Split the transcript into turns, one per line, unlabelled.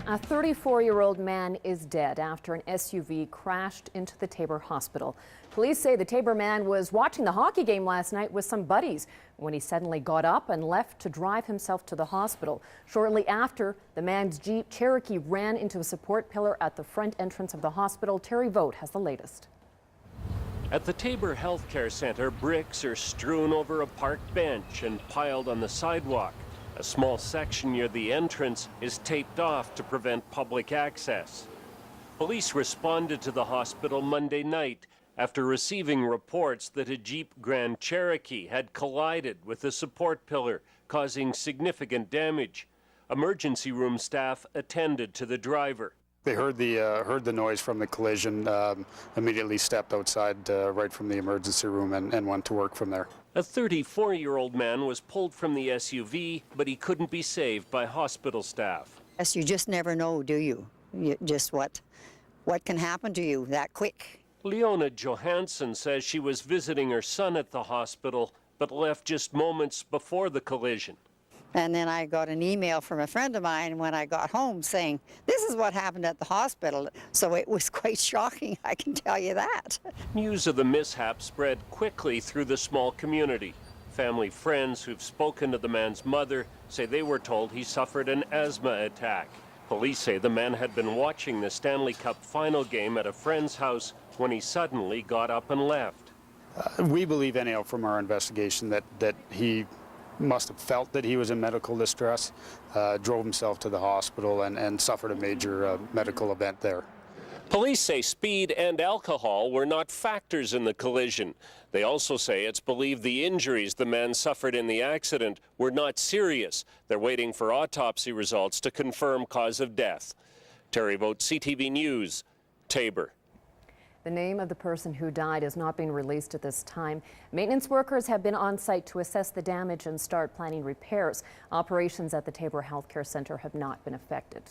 A 34-year-old man is dead after an SUV crashed into the Taber Hospital. Police say the Taber man was watching the hockey game last night with some buddies when he suddenly got up and left to drive himself to the hospital. Shortly after, the man's Jeep Cherokee ran into a support pillar at the front entrance of the hospital. Terry Vogt has the latest.
At the Taber Healthcare Center, bricks are strewn over a parked bench and piled on the sidewalk. A small section near the entrance is taped off to prevent public access. Police responded to the hospital Monday night after receiving reports that a Jeep Grand Cherokee had collided with a support pillar, causing significant damage. Emergency room staff attended to the driver.
They heard the noise from the collision, immediately stepped outside right from the emergency room and went to work from there.
A 34-year-old man was pulled from the SUV, but he couldn't be saved by hospital staff.
Yes, you just never know, do you? Just what can happen to you that quick.
Leona Johansson says she was visiting her son at the hospital, but left just moments before the collision.
And then I got an email from a friend of mine when I got home saying, this is what happened at the hospital. So it was quite shocking, I can tell you that.
News of the mishap spread quickly through the small community. Family friends who've spoken to the man's mother say they were told he suffered an asthma attack. Police say the man had been watching the Stanley Cup final game at a friend's house when he suddenly got up and left.
We believe anyhow from our investigation that he must have felt that he was in medical distress, drove himself to the hospital and suffered a major medical event there.
Police say speed and alcohol were not factors in the collision. They also say it's believed the injuries the man suffered in the accident were not serious. They're waiting for autopsy results to confirm cause of death. Terry Vogt, CTV News, Taber.
The name of the person who died is not being released at this time. Maintenance workers have been on site to assess the damage and start planning repairs. Operations at the Taber Healthcare Center have not been affected.